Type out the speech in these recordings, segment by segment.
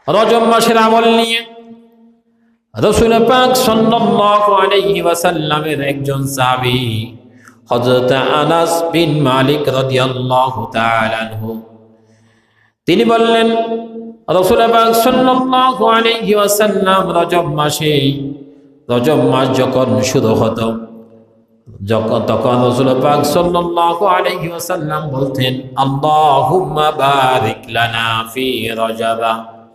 রজব মাসের আমল নিয়ে রাসূল পাক সাল্লাল্লাহু আলাইহি ওয়াসাল্লামের একজন সাহাবী হযরত আনাস বিন মালিক রাদিয়াল্লাহু তাআলা আনহু তিনি বললেন, রাসূল পাক সাল্লাল্লাহু আলাইহি ওয়াসাল্লাম রজব মাস যখন শুরু হতো তখন রাসূল পাক সাল্লাল্লাহু আলাইহি ওয়াসাল্লাম বলতেন, আল্লাহুম্মা বারিক লানা ফি রজব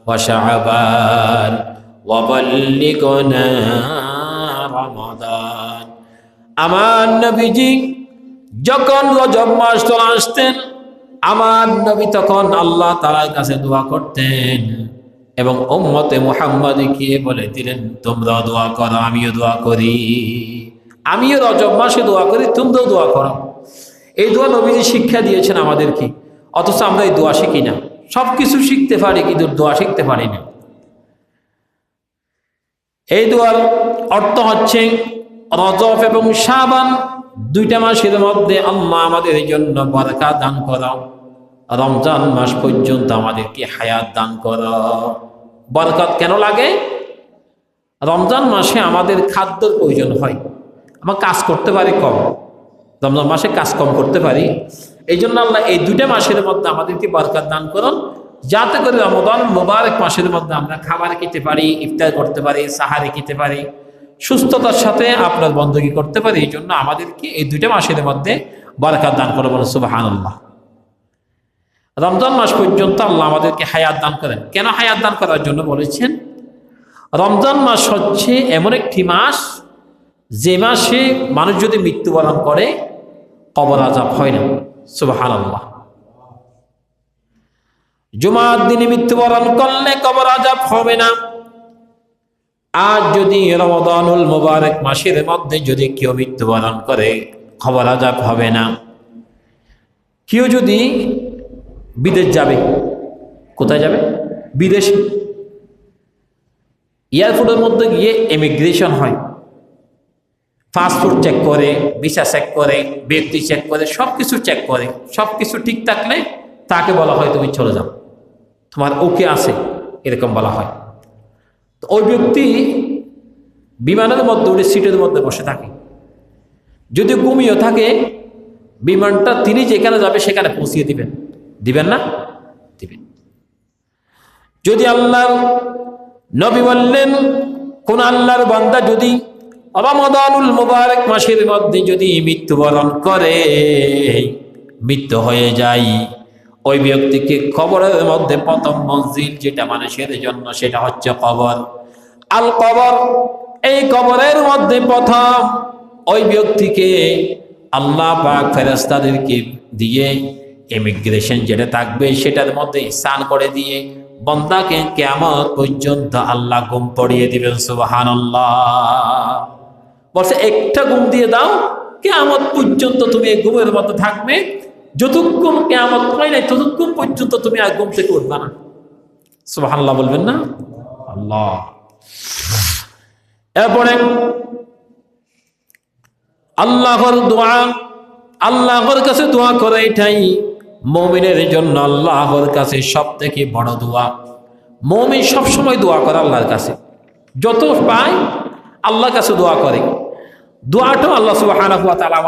ওয়া শাবান ওয়া বাল্লিগনা রমাদান। আমার নবীজি যখন রজব মাস চলে আসতেন, আমার নবী তখন আল্লাহ তাআলার কাছে দোয়া করতেন এবং উম্মতে মুহাম্মাদকে বলে দিলেন, তোমরা দোয়া করো, আমিও দোয়া করি, আমিও রজব মাসে দোয়া করি, তোমরাও দোয়া করো। এই দোয়া নবীজি শিক্ষা দিয়েছেন আমাদেরকে, অথচ আমরা এই দোয়া শিখি না। সবকিছু শিখতে পারি কিন্তু দোয়া শিখতে পারি না। এই দোয়ার অর্থ হচ্ছে রজব এবং শাবান দুইটা মাসের মধ্যে আল্লাহ আমাদের জন্য বরকত দান করো, রমজান মাস পর্যন্ত আমাদেরকে হায়াত দান করো। বরকত কেন লাগে? রমজান মাসে আমাদের খাদ্যের প্রয়োজন হয়, আমরা কাজ করতে পারি কম, রমজান মাসে কাজ কম করতে পারি। এই জন্য আল্লাহ এই দুইটা মাসের মধ্যে আমাদেরকে বরকত দান করুন, যাতে করে রমজান মুবারক মাসের মধ্যে আমরা খাবার খেতে পারি, ইফতার করতে পারি, সাহারি খেতে পারি, সুস্থতার সাথে আপনার বন্দগি করতে পারি। এই জন্য আমাদেরকে এই দুইটা মাসের মধ্যে বরকত দান করে বলেন সুবহানাল্লাহ। রমজান মাস পর্যন্ত আল্লাহ আমাদেরকে হায়াত দান করেন। কেন হায়াত দান করার জন্য বলেছেন? রমজান মাস হচ্ছে এমন একটি মাস যে মাসে মানুষ যদি মৃত্যুবরণ করে কবর আযাব হয় না। সুবহানাল্লাহ। জুমার দিনে মৃত্যুবরণ করলে কবর আযাব হবে না। আর যদি রমাদানুল মুবারক মাসের মধ্যে যদি কেউ মৃত্যুবরণ করে কবর আযাব হবে না। কেউ যদি বিদেশ যাবে, কোথায় যাবে? বিদেশে। এয়ারপোর্টের মধ্যে গিয়ে ইমিগ্রেশন হয়, পাসপোর্ট চেক করে, ভিসা চেক করে, ব্যক্তি চেক করে, সবকিছু চেক করে। সবকিছু ঠিক থাকলে তাকে বলা হয় তুমি চলে যাও, তোমার ওকে আছে, এরকম বলা হয়। তো ওই ব্যক্তি বিমানের মধ্যে উঠে সিটের মধ্যে বসে থাকে। যদি ঘুমিয়ে থাকে, বিমানটা তিনি যেখানে যাবে সেখানে পৌঁছিয়ে দিবেন, দিবেন না? দিবেন। যদি আল্লাহর নবী বললেন, কোন আল্লাহর বান্দা যদি রমাদানুল মুবারক মাসের মধ্যে যদি মৃত্যুবরণ করে, মৃত্যু হয়ে যায়, ওই ব্যক্তিকে কবরের মধ্যে প্রথম মঞ্জিল যেটা মানুষের জন্য সেটা হচ্ছে কবর। আল কবর, এই কবরের মধ্যে প্রথম ওই ব্যক্তিকে আল্লাহ পাক ফেরেশতাদেরকে দিয়ে ইমিগ্রেশন যেটা থাকবে সেটার মধ্যে স্নান করে দিয়ে বান্দাকে কিয়ামত পর্যন্ত আল্লাহ ঘুম পড়িয়ে দিবেন। সুবহানাল্লাহ। বলছে একটা ঘুম দিয়ে দাও, কিয়ামত পর্যন্ত তুমি এই ঘুমের মধ্যে থাকবে, যতক্ষণ কিয়ামত হয় নাই ততক্ষণ পর্যন্ত তুমি আর ঘুম থেকে উঠবে না। সুবহানাল্লাহ বলবেন না? আল্লাহ। এরপরে আল্লাহর দোয়া, আল্লাহর কাছে দোয়া করে, এটাই মুমিনের জন্য আল্লাহর কাছে সবথেকে বড় দোয়া। মুমিন সবসময় দোয়া করে আল্লাহর কাছে, যত পায় আল্লাহর কাছে দোয়া করে। দোয়াটাও আল্লাহ সুবহানাহু ওয়া তাআলা